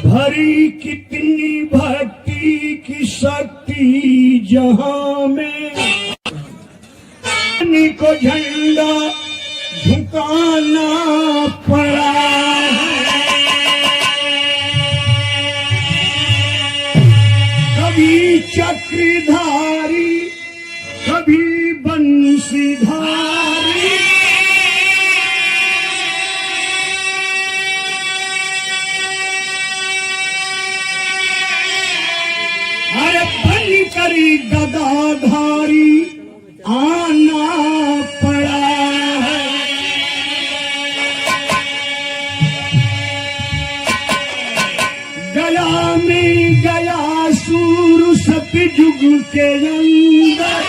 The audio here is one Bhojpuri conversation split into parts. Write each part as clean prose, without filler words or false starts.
भरी कितनी भक्ति की शक्ति जहां में, को झंडा झुकाना पड़ा है। कभी चक्रधारी कभी बंशीधारी, अरे बन करी गदाधारी आना पड़ा है। गया में गया सूर सतयुग के अंदर,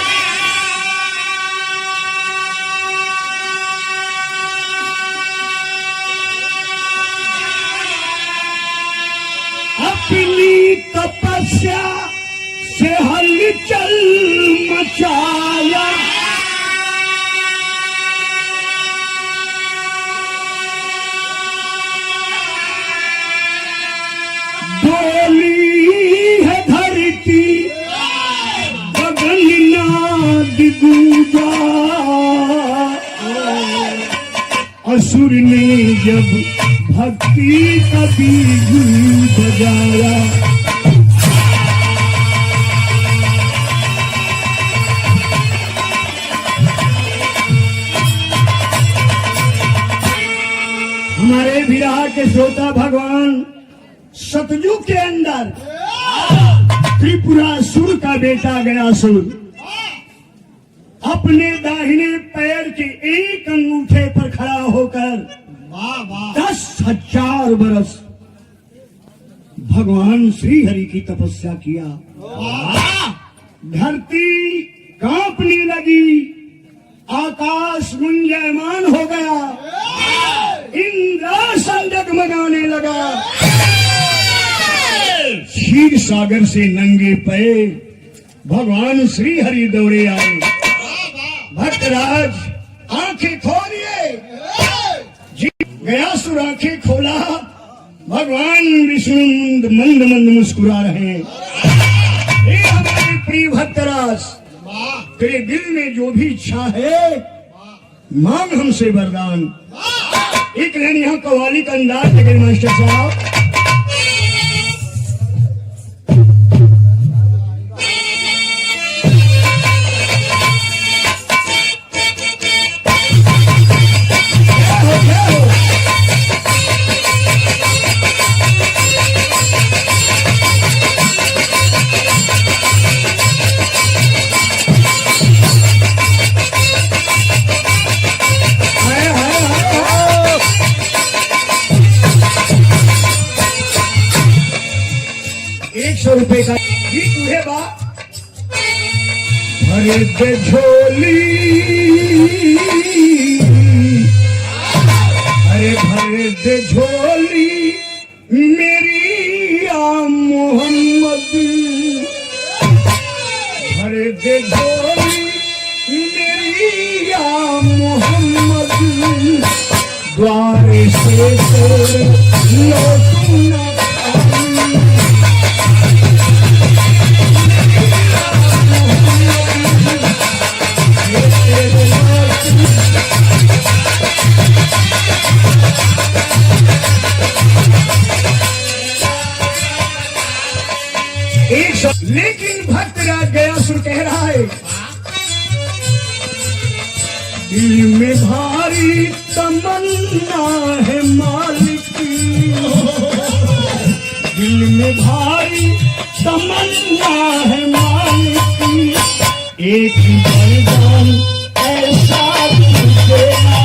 अपनी तपस्या से हलचल मचाया। बोली है धरती गगन नाद गूंजा, असुर ने जब भक्ति का बीज बजाया। हमारे विराह के श्रोता भगवान सतयुग के अंदर त्रिपुरासुर का बेटा गयासुर अपने दाहिने पैर के एक अंगूठे पर खड़ा होकर 10,000 बरस भगवान श्री हरि की तपस्या किया। धरती कांपने लगी, आकाश गुंजायमान हो गया, इंद्रासन जगमगाने लगा। क्षीर सागर से नंगे पैर भगवान श्री हरि दौड़े आए। भक्तराज आंखें खोलिए। गयासुर आंखें खोला, भगवान विष्णु मंद मंद मुस्कुरा रहे हैं। हे हमारे प्रिय भक्तराज, तेरे दिल में जो भी इच्छा है मांग हमसे वरदान। एक लाइन यहाँ कव्वाली का अंदाज लगे मास्टर साहब। ₹100 का गीत है बा। भरे दे झोली, अरे भरे दे झोली मेरी या मोहम्मद, भरे दे झोली मेरी या मोहम्मद, द्वारे से लौटूंगा। लेकिन भक्तराज गयासुर कह रहा है, दिल में भारी तमन्ना है मालिक की, दिल में भारी तमन्ना है मालिक की, एक वरदान ऐसा देना।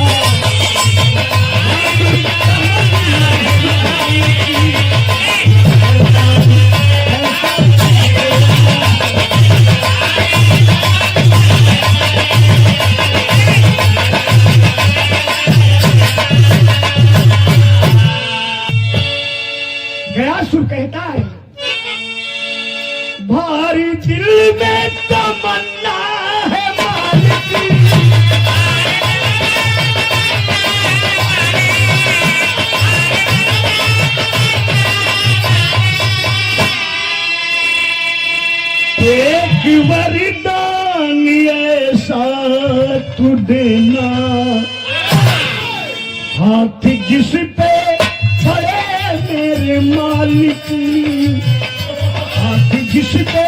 गयासुर कहता है, भारी दिल में तमन्ना है मालिक। कि वरदान ऐसा तू देना, हाथ जिस पे पड़े मेरे मालिक, हाथ जिस पे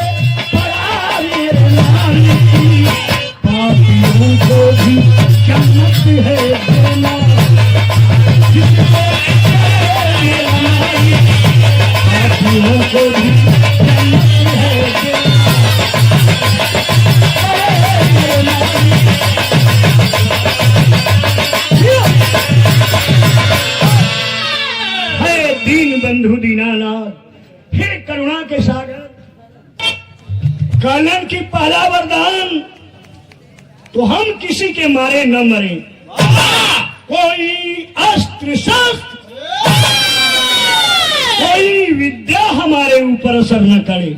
पड़ा मेरे मालिक, पापियों को भी जन्नत है देना, जिस पे पड़े मेरा मालिक, पापियों को भी जन्नत है देना। दीन बंधु दीनानाथ, हे करुणा के सागर, कानन की पहला वरदान तो हम किसी के मारे न मरे, कोई अस्त्र शस्त्र कोई विद्या हमारे ऊपर असर न करे।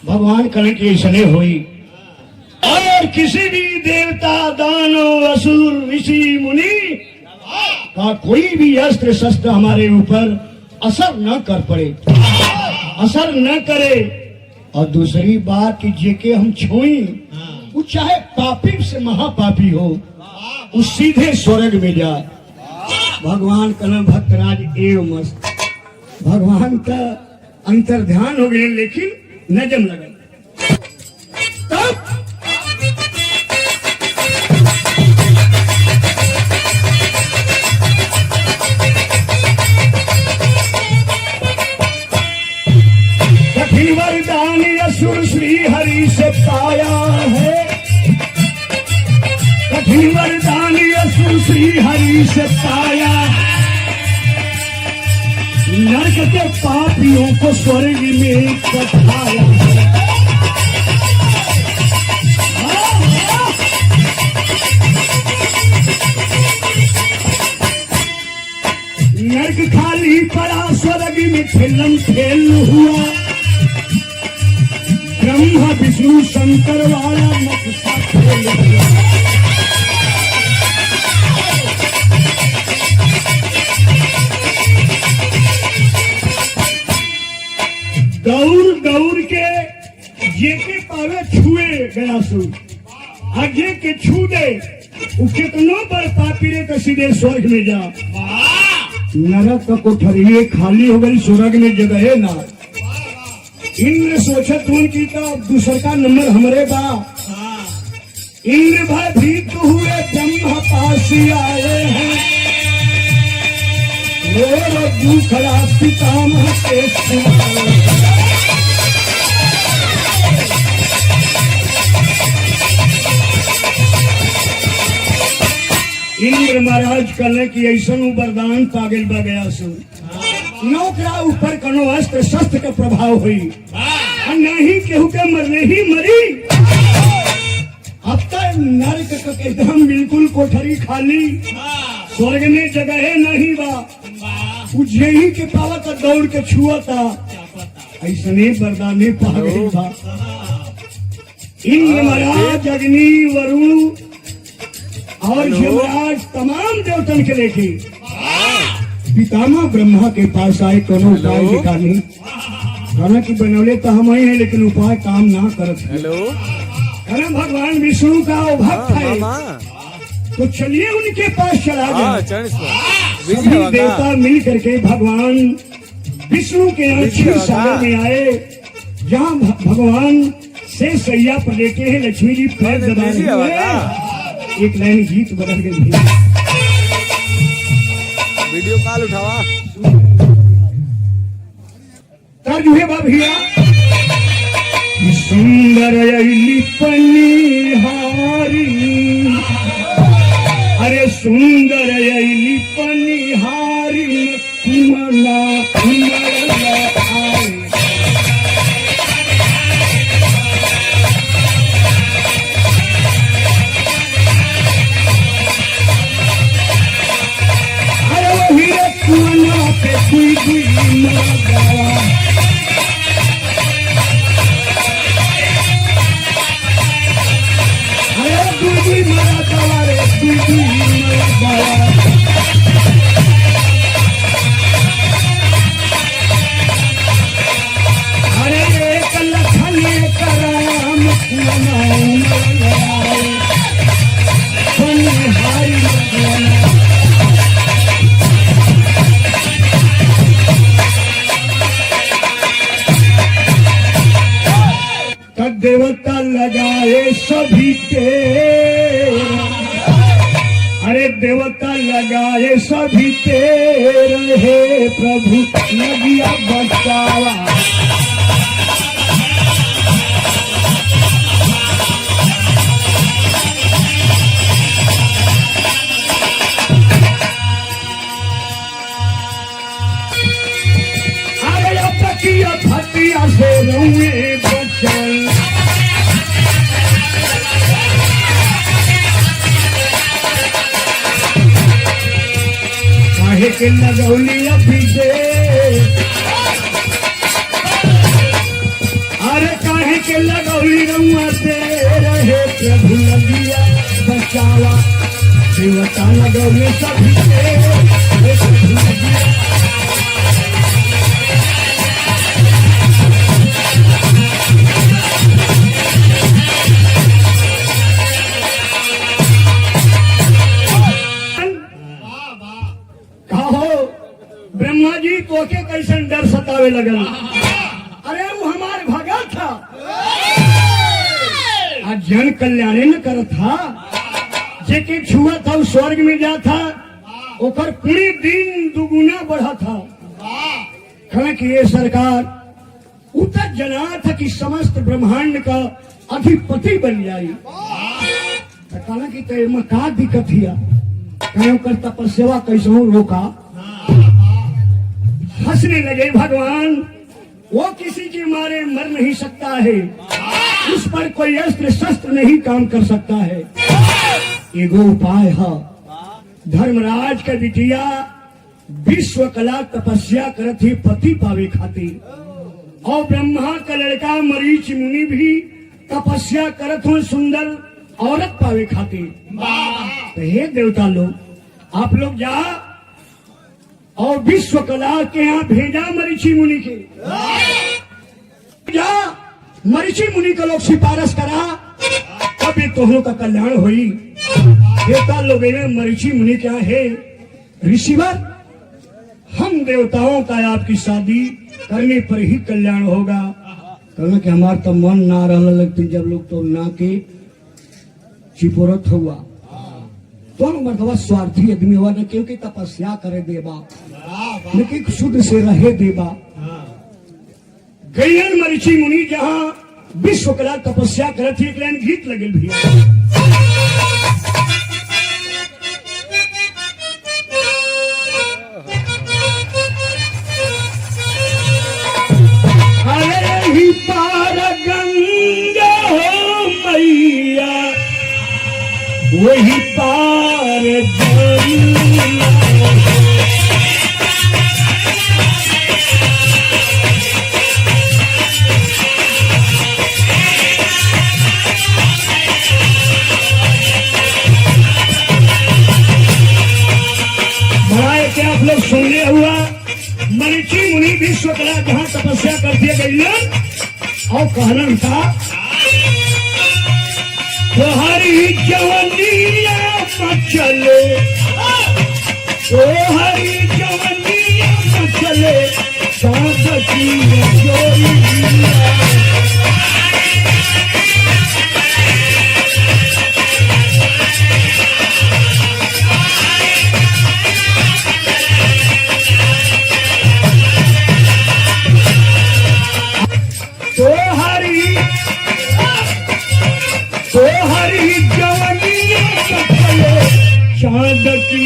भगवान कल की ऐसने हुई और किसी भी देवता दानव असुर ऋषि मुनि का कोई भी अस्त्र शस्त्र हमारे ऊपर असर न कर पड़े, असर न करे। और दूसरी बात कि जेके हम छुई वो चाहे पापी से महापापी हो, वो सीधे स्वर्ग में जाए। भगवान कलम भक्तराज एवं मस्त, भगवान का अंतर ध्यान हो गए लेकिन नजम लगा। तब कठिन वरदान असुर श्री हरि से पाया है, कठिन वरदान असुर श्री हरि से पाया, नरक के पापियों को स्वर्ग में पठाया। नरक खाली पड़ा, स्वर्ग में खेलम खेल हुआ, ब्रह्मा विष्णु शंकर वाला नक्शा खेल हुआ। दौड़ दौड़ के जेके पावे छुए गया सु आगे के छू दे, वो कितनो बड़ पापी रे तो सीधे स्वर्ग में जा। नरक का कोठरिये खाली हो गई, स्वर्ग में जगह ना। इंद्र सोचत उनकी तो दूसर का नंबर हमरे बा। इंद्र भयभीत हुए, ब्रह्मा पास आए हैं, दुखड़ा पितामह के इंद्र महाराज कहने की ऐसा वरदान पागल बा गया सु नौकरा ऊपर कनो अस्त्र शस्त्र का प्रभाव हुई, और नहीं केहू के मरने ही मरी। अब तक नरक का एकदम बिल्कुल कोठरी खाली, स्वर्ग में जगह नहीं बा। यही के पावा का दौड़ के छुआ था, ऐसने वरदाने पागल बा। इंद्र महाराज अग्नि वरुण और यमराज तमाम देवतन के लेके पितामह ब्रह्मा के पास आए, कोनो उपाय दिखा नहीं। खाना की बनौले तो हम ही हैं लेकिन उपाय काम ना करत। हेलो भगवान विष्णु का भक्त है, तो चलिए उनके पास चला गया। सभी देवता मिल करके भगवान विष्णु के अच्छे सागर में आए, जहाँ भगवान से सैया पर लेटे हैं, लक्ष्मी जी पैर दबा रही है। एक लाइन गीत बदल गई, वीडियो कॉल उठावा तर्ज हुए बा भैया। सुंदर अली पनिहारी, अरे सुंदर अली पनिहारी, कुमला कुमला आए। कोई कोई मरा, अरे कोई मरा गवा रे, कोई मरा गवा। अरे एक लखन करा देवता लगाए सभी तेरा, अरे देवता लगाए सभी तेरे, हे प्रभु नदिया बचावा। भटिया से रुए बचल, काहे के लगौली अभी दे, अरे काहे के लगौली रुआ दे रहे प्रभु नदिया बचावा। देवता लगौली सभी दे, प्रभु नदिया ब्रह्मा जी तो के कैसे डर सतावे लगल। अरे वो हमारे भगत था, आज जन कल्याण न कर था, जेके छुआ था वो स्वर्ग में जा था, ओकर पूरी दिन दुगुना बढ़ा था। कहा कि ये सरकार उतर जना था कि समस्त ब्रह्मांड का अधिपति बन जाई। कहा कि ते में का दिक्कत हिया, कहीं कर तपस्या कैसे हो रोका। हंसने लगे भगवान, वो किसी के मारे मर नहीं सकता है, उस पर कोई अस्त्र शस्त्र नहीं काम कर सकता है। एगो उपाय है, धर्मराज का बिटिया विश्व कला तपस्या करत ही पति पावे खातिर, और ब्रह्मा का लड़का मरीच मुनि भी तपस्या करत हो सुंदर औरत पावे खातिर। तो हे देवता लोग, आप लोग जा और विश्व कला के यहाँ भेजा मरीची मुनि के, जा मरीची मुनि का लोग सिफारिश करा, तब ये तोहरों का कल्याण हुई। देवता लोग मरीची मुनि क्या है, ऋषिवर हम देवताओं का आपकी शादी करने पर ही कल्याण होगा। कहना कि हमारा तो मन ना रहने लगती, जब लोग तो ना के चिपोरत हुआ तो मर्दवा स्वार्थी आदमी हुआ न, क्योंकि तपस्या करे देवा, लेकिन शुद्ध से रहे देवा। गैयन मरीची मुनि जहाँ विश्व कला तपस्या करे थी, एक लाइन गीत लगे भी ही पार गंगा हो मैया, वही पार जमुना। आप लोग सुनने हुआ मरीची मुनि विश्व कला जहाँ तपस्या करते गई और कहना था, हरी जवनिया मचले, हरी जवनिया मचले, साथ की जोड़िया। चाँद की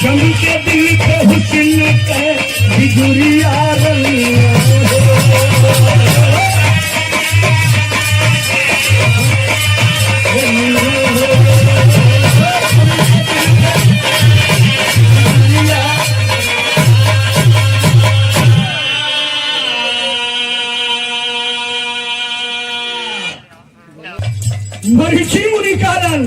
चमके दिल के हुस्न के बिजुरिया रंग। मरीची मुनि कारण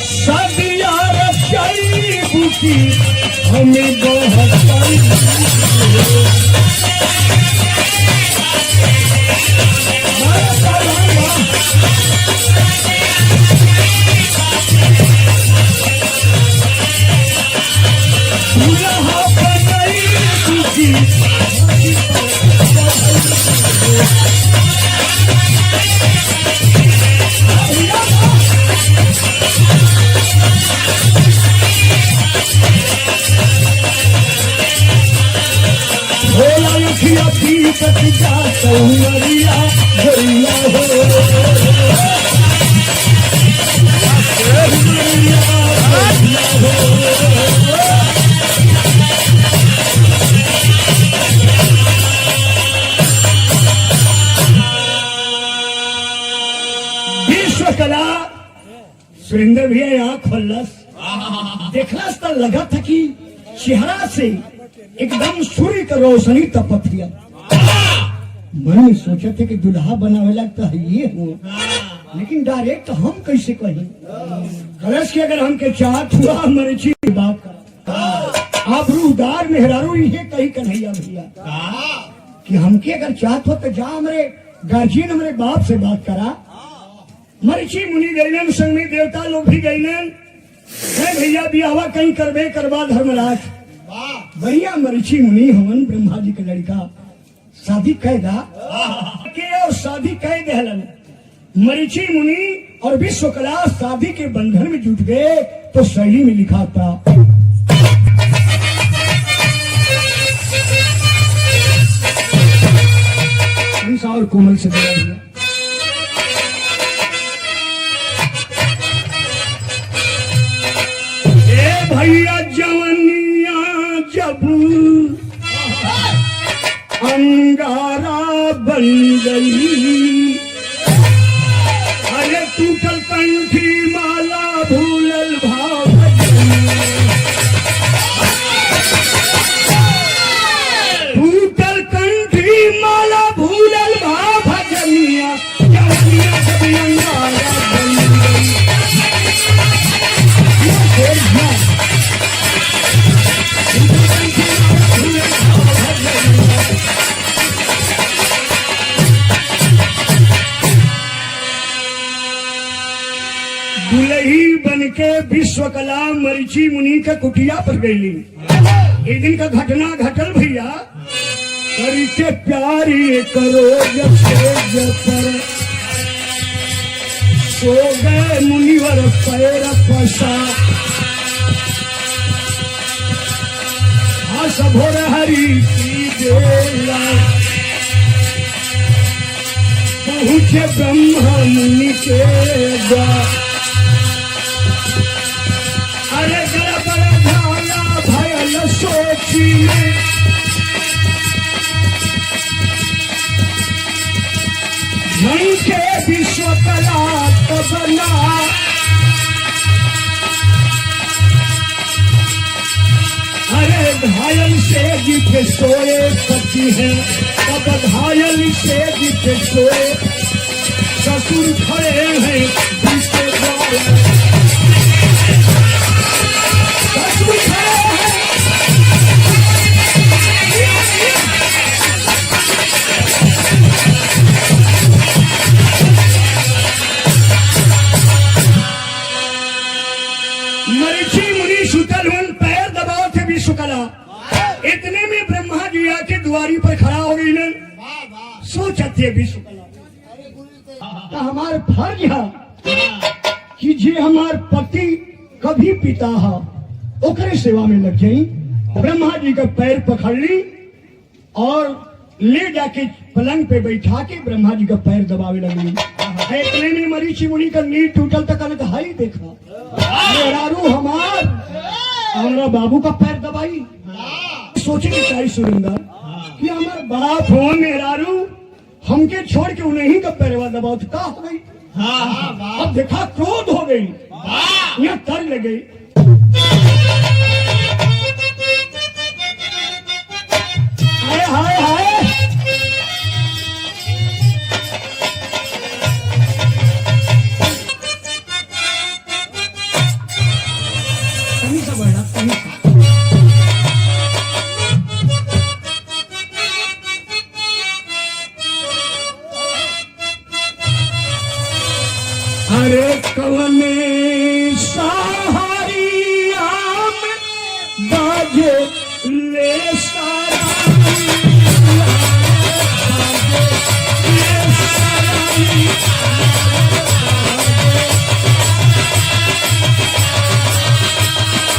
सदिया रचाई बुकी हमें बहुत दुल्हा बनई तुझी भोला लखिया पीपत जा सौरिया भैया हो विश्व कला सुरेंद्र भैया आँख खोलस देखलस तो लगा था कि चेहरा से एकदम सूर्य का रोशनी तपत गया। मन में सोचा थे कि दुल्हा बनावेला तो ये हो, लेकिन डायरेक्ट हम कैसे कहें कलश के अगर हमके चाहत हुआ मर्ची बात कर आप रूदार मेहरारू ये कही कन्हैया भैया कि हमके अगर चाहत हो तो जा हमारे गार्जियन हमारे बाप से बात करा। मर्ची मुनि गईलन संग में देवता लोग भी गईलन भैया बियावा कहीं करबे करवा धर्मराज बढ़िया मरीची मुनि हवन ब्रह्मा जी के लड़का शादी कैदा के और शादी कह दहलन मरीची मुनि और विश्वकला शादी के बंधन में जुट गए तो शैली में लिखा था और कोमल से बोला दिया भैया जवनिया जब अंगारा बन गई अरे टूटल कंठी माला भूलल भाव टूटल कंठी माला भूलल भाव भजनिया जवनिया जब अंगारा बन गई। दुलही बन के विश्वकला मरीची मुनि का कुटिया पर गईली। एक दिन का घटना घटल भैया करी के प्यारी करो जब से पर सो गए मुनिवर पैर पसा भोर हरि की बेला पहुँचे ब्रह्मा मुनि के द्वार अरे गड़बड़ झाला भयल सोची में धन के विश्वकला बना अरे घायल से जिसे सोए पति है तब घायल से जिसे सोए ससुर खड़े हैं जिसके द्वारा ससुर खड़े हैं मरीची मुनि सुतल हुन पैर दबाव थे विश्वकला इतने में ब्रह्मा जी आके द्वारी पर खड़ा हो गई ने सोचते विश्वकला तो हमारे फर्ज है कि जे हमार पति कभी पिता है ओकरे सेवा में लग जाई। ब्रह्मा जी का पैर पकड़ ली और ले जाके पलंग पे बैठा के ब्रह्मा जी का पैर दबावे लगी। इतने में मरीची मुनि का नींद टूटल तक अलग हाई देखा मेहरारू हमारा बाबू का पैर दबाई। सोचे कि चाहे सुरेंद्र कि हमारे बाप हो मेहरारू हमके छोड़ के उन्हीं का पैरवा दबाओ तो का हो गई। अब देखा क्रोध हो गई यहाँ तर लग गई। हाय हाय हाय कहीं सा बढ़ा कहीं सा कवने सहारिया में बाजे ले सारा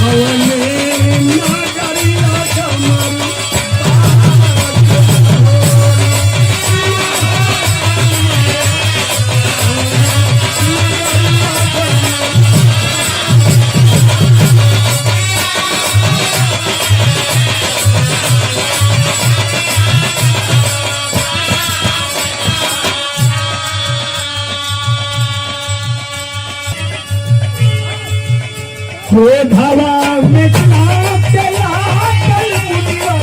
कवने नगरिया कमर वो धावा में चला कल मुनिया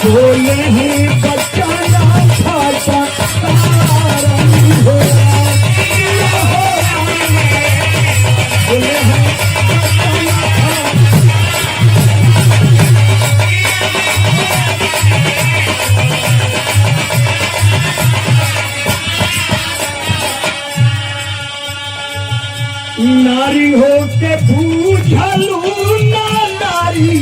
बोले हैं बच्चा ना खाता बोले हैं नारी हो के बूझलू ना नारी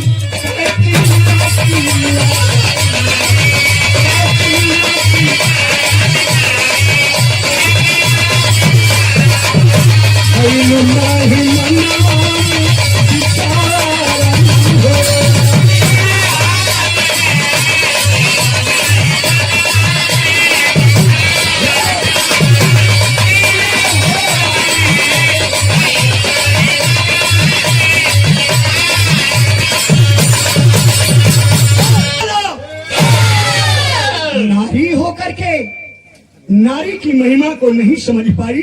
नहीं मनवा नारी होकर के नारी की महिमा को नहीं समझ पाई।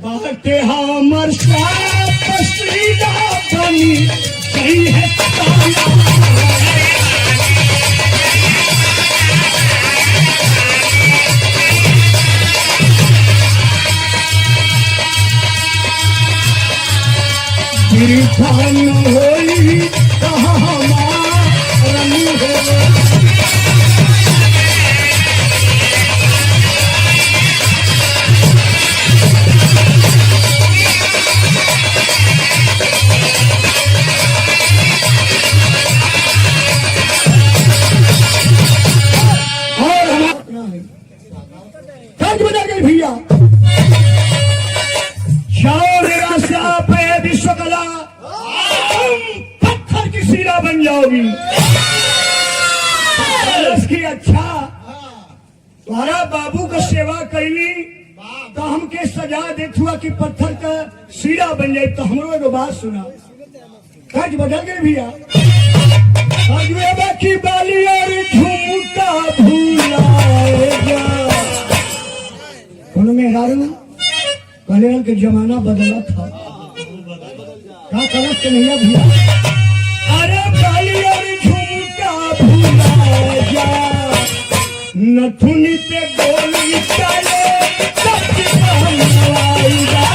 बाटे हमर साथ सीधा बनी सही है गिरफान होई कहाँ हमारा हो भैया विश्वकला तुम पत्थर की सीरा बन जाओगी। की अच्छा तुम्हारा बाबू का सेवा कैली तो हमके सजा देत हुआ कि पत्थर का सीरा बन जाए। तो हमरो एगो बात सुना कज बदल गए भैया की बाली और झुमका भूलाएगा मेहरारू कल्याण के जमाना बदला था का कलश के नैया भैया अरे बाली और झुमका भूला जा नथुनी पे गोली चले सच कहलाएगा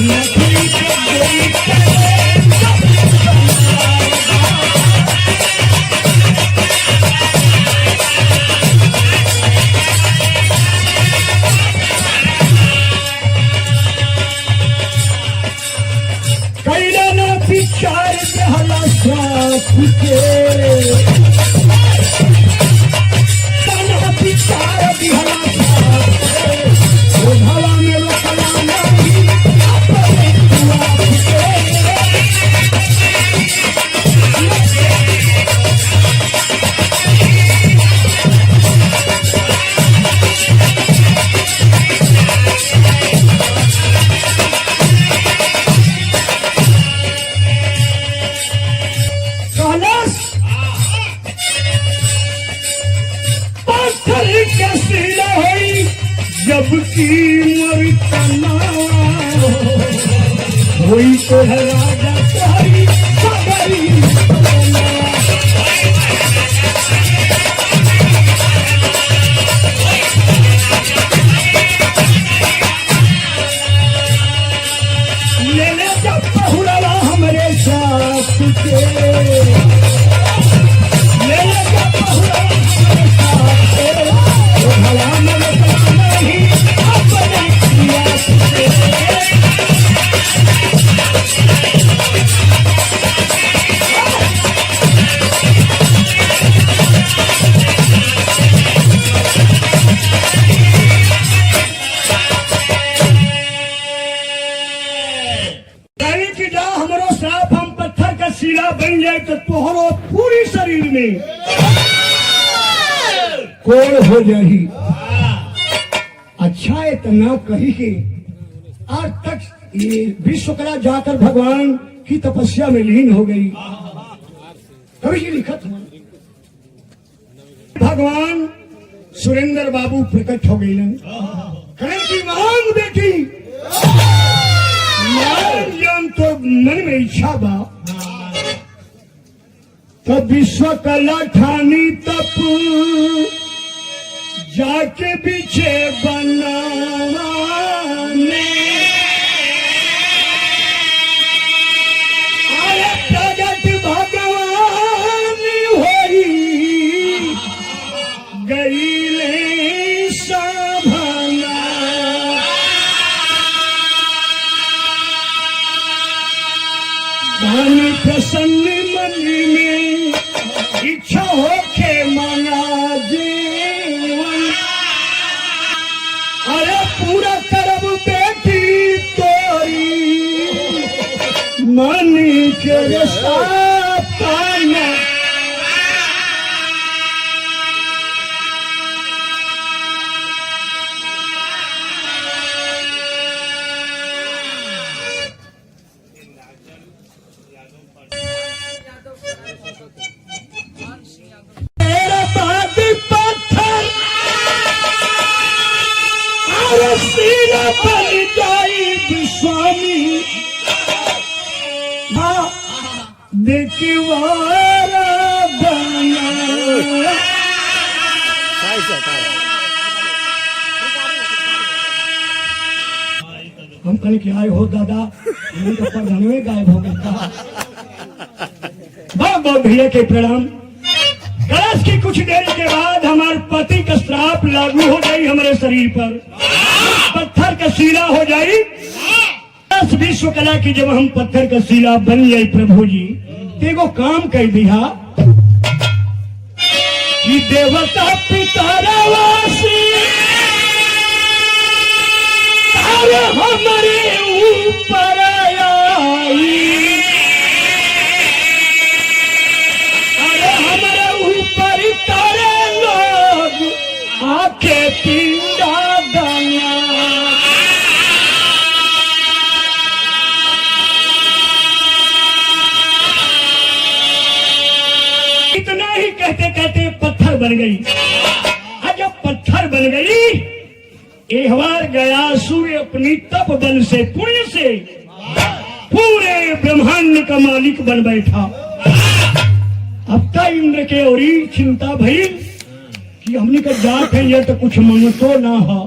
नथुनी पे गोली चले विचार हला विचार हवा में जबकि मरतना वही तो है राजा सारी सगरी जाए तो तोहरो पूरी शरीर में कोड़ हो जाही। अच्छा इतना कही के आज तक ये विश्वकला जाकर भगवान की तपस्या में लीन हो गई। कवि जी लिखत हुआ भगवान सुरेंद्र बाबू प्रकट हो गई। करण की मांग बेटी मान तो मन में इच्छा बा तब विश्वकला ठानी तप जाके पीछे बनाने आए प्रगट भगवान होई गईले सभना। धन प्रसन्न मन में इच्छा होके मना जीवन अरे पूरा करब बेटी तोरी मन के सापाना। सीना बन जाई स्वामी देखवारा बना। हम कल के आए हो दादा तो प्रधानवे गायब हो गया। बहुत बहुत भैया के प्रणाम। कलश की कुछ देर के बाद हमारे पति का श्राप लागू हो जाई हमारे शरीर पर, पत्थर का शिला हो जाई। विश्वकला की जब हम पत्थर का शिला बन जाए प्रभु जी तेगो काम कर दिया कि देवता पितरवासी हमारे ऊपर आई। अरे हमारे ऊपर तारे लोग आके पिंडा दाना। इतना ही कहते कहते पत्थर बन गई। जब पत्थर बन गई एहवार गया सूर्य अपनी तप बल से पुण्य से पूरे ब्रह्मांड का मालिक बन बैठा। अब तक इंद्र के और चिंता भई कि हमने का जात है ये तो कुछ मंगतो ना हो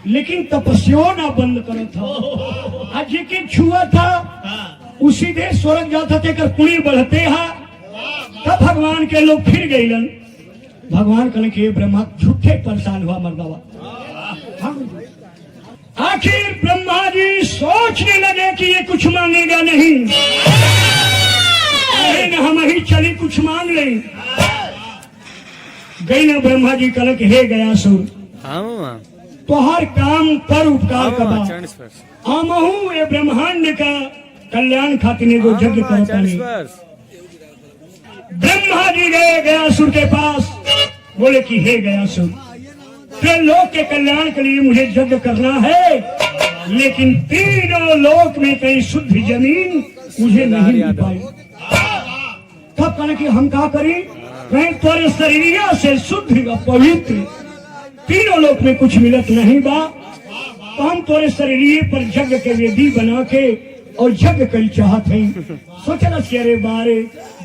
लेकिन तपस्या ना बंद करो था। आज के छुआ था उसी देश स्वर्ग जाता थे कर पुण्य बढ़ते हैं। तब भगवान के लोग फिर गए। भगवान कहने के ब्रह्मा झूठे परेशान हुआ मर्दावा। आखिर ब्रह्मा जी सोचने लगे कि ये कुछ मांगेगा नहीं, अरे न हम ही चली कुछ मांग ले। गई ना ब्रह्मा जी कलक हे गया सुर तो हर काम पर उपकार कबा आमहू ये ब्रह्मांड का कल्याण खातिर को यज्ञ करता नहीं। ब्रह्मा जी गए गयासुर के पास बोले कि हे गयासुर तो लोक के कल्याण के लिए मुझे यज्ञ करना है लेकिन तीनों लोक में कहीं शुद्ध जमीन मुझे नहीं मिल पाई। तब कहना कि हम क्या करें कहीं तोरे शरीर से शुद्ध पवित्र तीनों लोक में कुछ मिलत नहीं बा तो हम तोरे शरीर पर यज्ञ के वेदी बना के और यज्ञ कर चाहते हैं। सोचना चेहरे बारे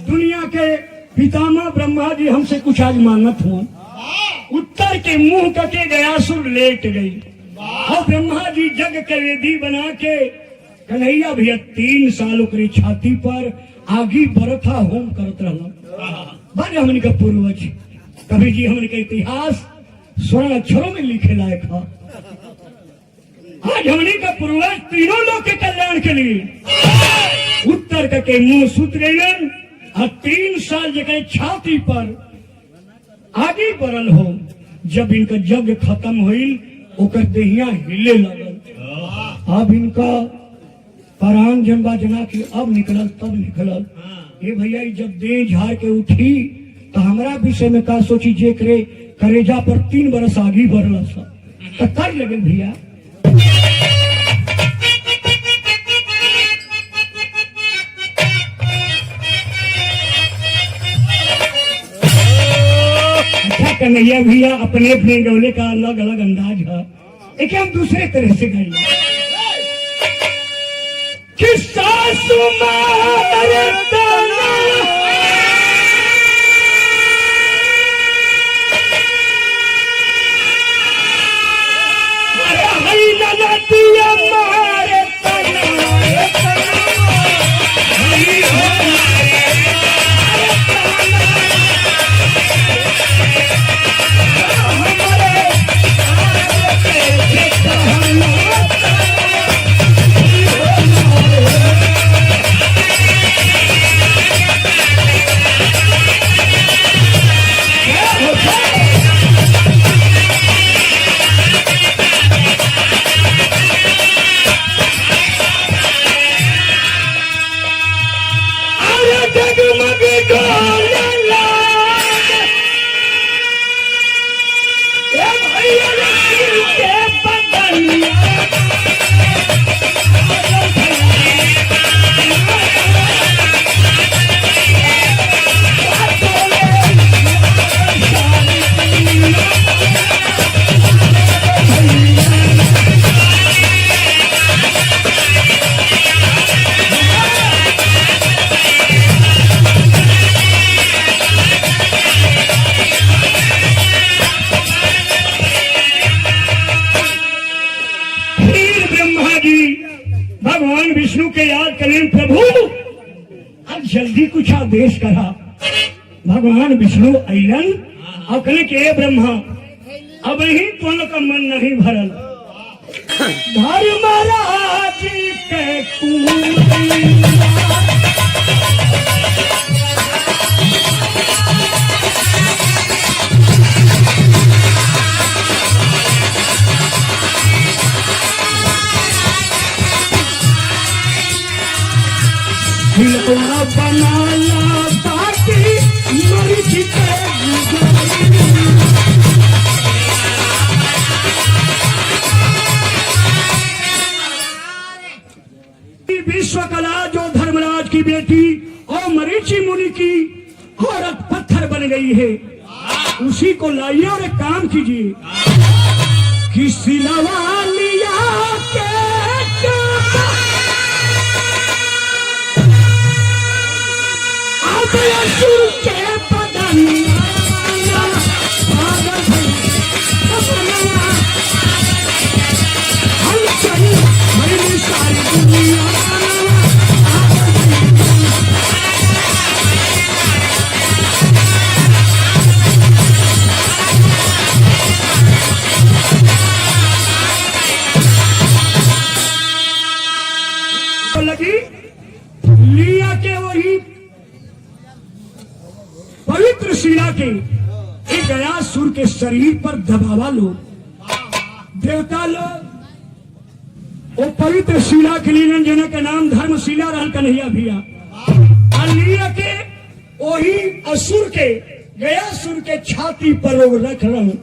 दुनिया के पितामह ब्रह्मा जी हमसे कुछ आज मांगत हुआ। उत्तर के मुंह कटे गयासुर लेट गई और ब्रह्मा जी यज्ञ के वेदी बना के कन्हैया भैया 3 साल की छाती पर आगी बरथा होम करत रहा। बारे हमने का पूर्वज कभी जी हमने का इतिहास स्वर्ण अक्षरों में लिखे लायक था। आज हमने का पूर्वज तीनों लोग के कल्याण के लिए उत्तर के मुंह सुत गए और 3 साल जगह छाती पर आगे बढ़ल हो। जब इनका यज्ञ खत्म हुई ओकर देहिया हिले लगल। अब इनका प्राण जनबा जना की अब निकलल तब निकलल ये भैया जब दे झाड़ के उठी तो हमारा विषय में का सोची जे करे करेजा पर 3 बरस आगे बढ़ल तो कर लगे भैया। अच्छा कन्हैया भैया अपने अपने गौले का अलग अलग अंदाज है, लेकिन हम दूसरे तरह से गाएंगे कि सासु मारे तना दिया मारे तना भगवान विष्णु के याद करें प्रभु अब जल्दी कुछ आदेश करा। भगवान विष्णु अलन और कहने के ब्रह्मा अब ही तुम का मन नहीं भरल धर्मराज के बनाया ताकि मर्ज विश्वकला जो धर्मराज की बेटी और मरीचि मुनि की औरत पत्थर बन गई है, उसी को लाइए और एक काम कीजिए कि सिलवा लिया के असुर के पदनिया हम चली हमारी सारी दुनिया लगी लिया के वही पवित्र शिला के एक गयासुर के शरीर पर दबावा लो देवता लोग वो पवित्र शिला के लिए जना का नाम धर्मशिला रहल कन्हैया भैया लिया के वही असुर के गयासुर के छाती पर लोग रख रहे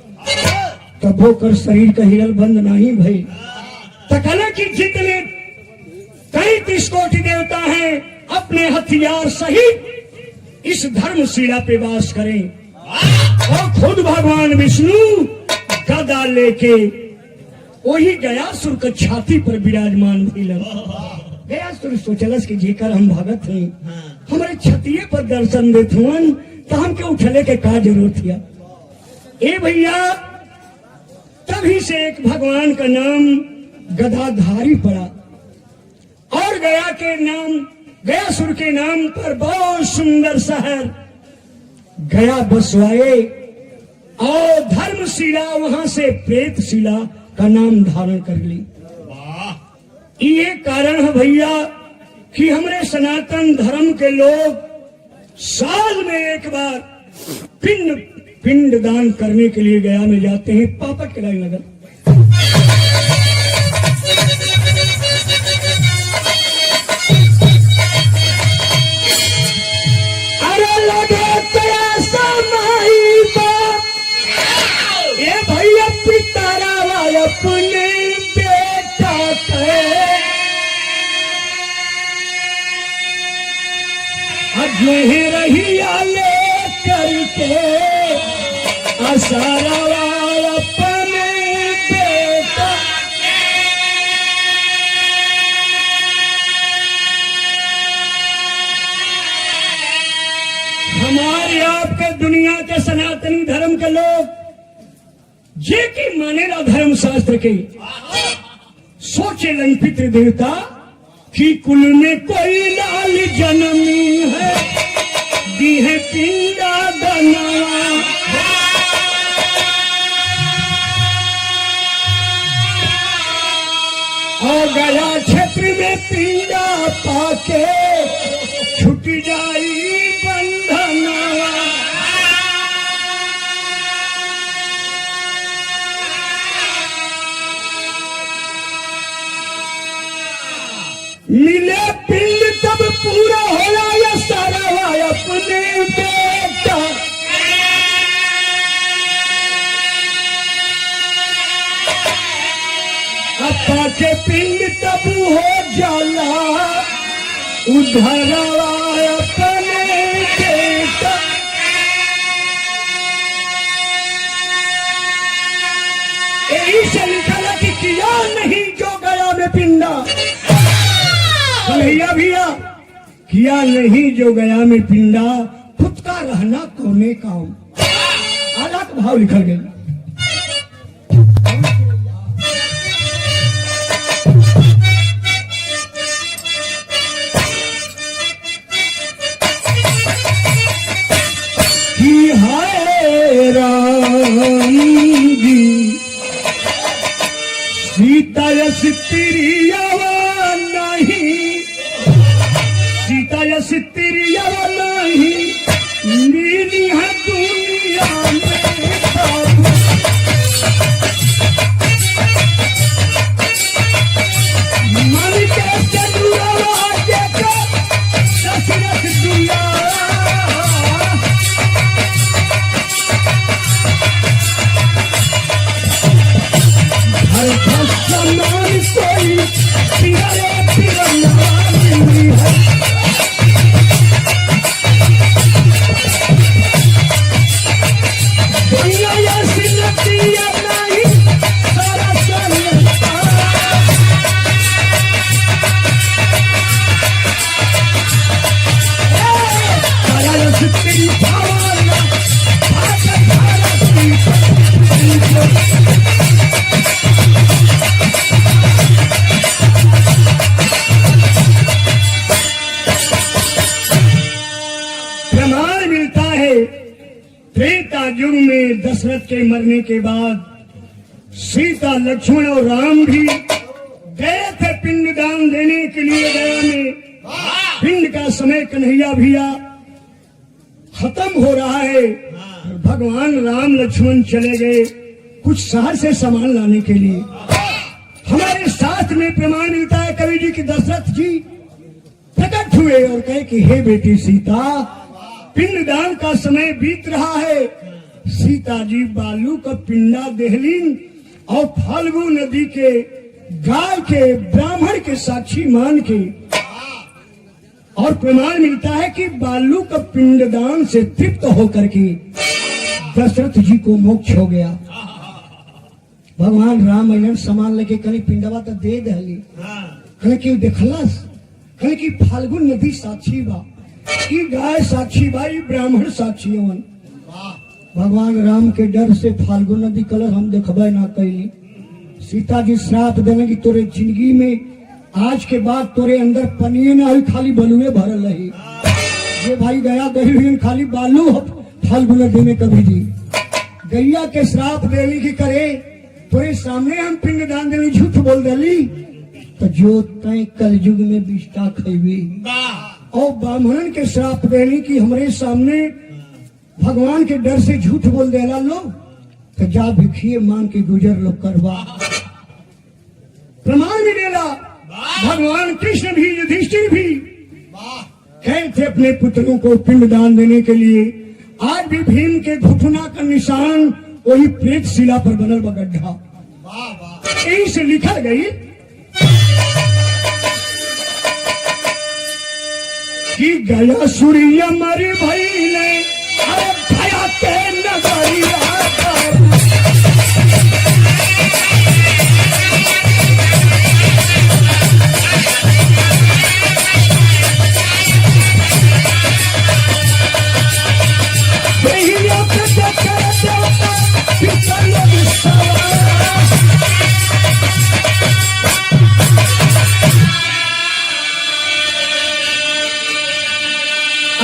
तब होकर शरीर का हिरल बंद नहीं भई तकला की जितने 33 कोटि देवता हैं अपने हथियार सहित इस धर्मशिला पे वास करें और खुद भगवान विष्णु गदा लेके वही गयासुर के छाती पर विराजमान भी लगा। गयासुर सोचलस कि जेकर हम भगत हैं हमारे छतिये पर दर्शन देत हुन तो हमके उठले के का जरूरत है। ए भैया तभी से एक भगवान का नाम गदाधारी पड़ा और गया के नाम गयासुर के नाम पर बहुत सुंदर शहर गया बसवाए और धर्मशिला वहां से प्रेतशिला का नाम धारण कर ली। ये कारण है भैया कि हमारे सनातन धर्म के लोग साल में एक बार पिंड दान करने के लिए गया में जाते हैं पापट के लाइन नगर। नहीं रही आले करके असारा अपने बेटा। हमारे आपके दुनिया के सनातनी धर्म के लोग जे की मानेला धर्म शास्त्र के सोचे लन पितृ देवता कि कुल में कोई लाल जन्मी है दी है पिंडा दनवा। और गया क्षेत्र में पिंडा पाके छूट जाई बंधनवा। मिले पिंड तब पूरा होला या सारा अपने बेटा। अपा के पिंड तब हो जाला उधरवा अपने बेटा। यही से निकला कि किया नहीं जो गया में पिंडा। भैया भैया किया नहीं जो गया में पिंडा खुद का रहना कोने काम। आला का भाव लिखल गया। कि हाय राम जी सीता यस तिरियावा नहीं, सीता यस तिरियावा नहीं मिली है दुनिया में बाबू। मन के चंदुआ देखो दशरथ दुनिया। हर समान कोई पिरे पिरनानी है। दुनिया ऐसी लगती है नहीं सारा संसार। सारा तेरी भावना भागत भारत की। प्रमाण मिलता है त्रेता युग में दशरथ के मरने के बाद सीता लक्ष्मण और राम भी गए थे पिंड दान देने के लिए गया में। पिंड का समय कन्हैया भैया खत्म हो रहा है। भगवान राम लक्ष्मण चले गए कुछ शहर से सामान लाने के लिए। हमारे साथ में प्रमाण मिलता है कवि जी की दशरथ जी प्रकट हुए और कहे कि हे बेटी सीता पिंडदान का समय बीत रहा है। सीता जी बालू का पिंडा देहलीन और फाल्गु नदी के गाय के ब्राह्मण के साक्षी मान के। और प्रमाण मिलता है कि बालू का पिंडदान से तृप्त होकर के दशरथ जी को मोक्ष हो गया। भगवान राम अयन सामान लेके कहीं पिंडवा तो दे दहली कहीं कि देखलस कहीं कि फाल्गु नदी साक्षी बा की गाय साक्षी भाई ब्राह्मण साक्षी हवन। भगवान राम के डर से फाल्गु नदी कलर हम देखबे ना कैली। सीता जी श्राप देने की तोरे जिंदगी में आज के बाद तोरे अंदर पनिये ना हुई खाली बलुए भरल रही। ये भाई गया गही खाली बालू फाल्गु नदी में कभी जी गैया के श्राप देने की करे तोरे सामने हम पिंड दान देने झूठ बोल देली तो जो तय कल युग में बिष्टा खैबी। और ब्राह्मणन के श्राप देने की हमारे सामने भगवान के डर से झूठ बोल देला लोग तो जा भिखिए मांग के गुजर लो करवा। प्रमाण मिलेला भगवान कृष्ण भी युधिष्ठिर भी गए थे अपने पुत्रों को पिंड दान देने के लिए। आज भी भीम के घुटना का निशान वही प्रेत शिला पर बनल बा गड्ढा। यही से लिखा गई कि गया सूर्य मरी भई ने अरे भया के नगरिया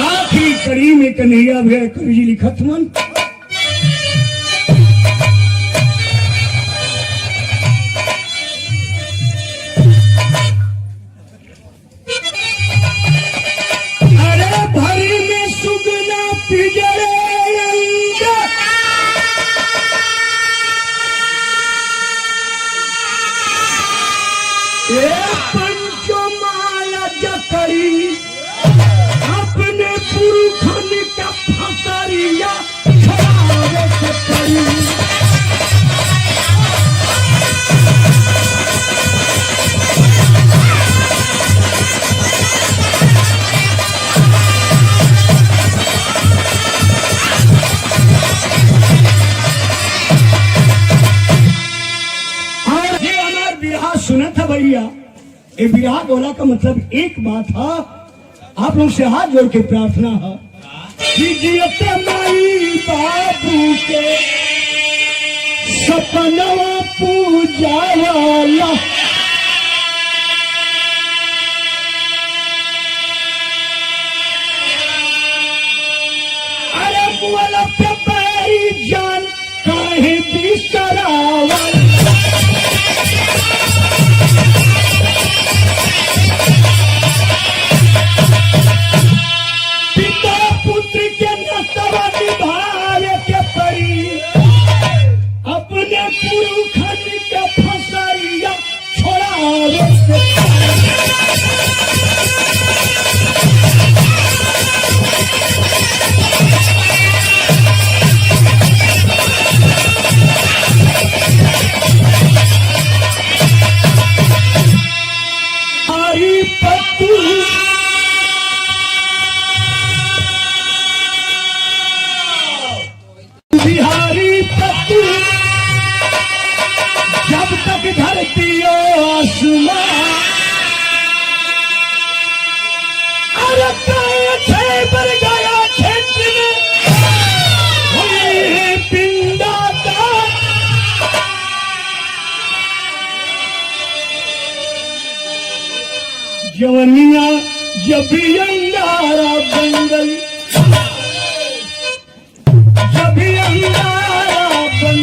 आखिरी कड़ी में कन्हैया भैया कवि जी लिखत मन अरे भरी में सुगना पिजरे पंचमाला जकड़ी अपने पुरखन का फसरिया छावे से पड़ी और ये हमार बिरहा सुना था भैया। ये बिरहा बोला का मतलब एक बात है, आप लोग से हाथ जोड़ के प्रार्थना है कि जियते माई बाबू के सपनवा पूजा वाला अरे मुआला पे बैरी जान काहे बिसरावा अपने पुरखन के फसरिया छोड़ा हरी पत्तू बिहारी पत्तू जब तक धरती आसमां अरे थे पर गया क्षेत्र में हुई पिंडाता जवनिया जब भी अंगारा बन गई जब भी अंगारा बन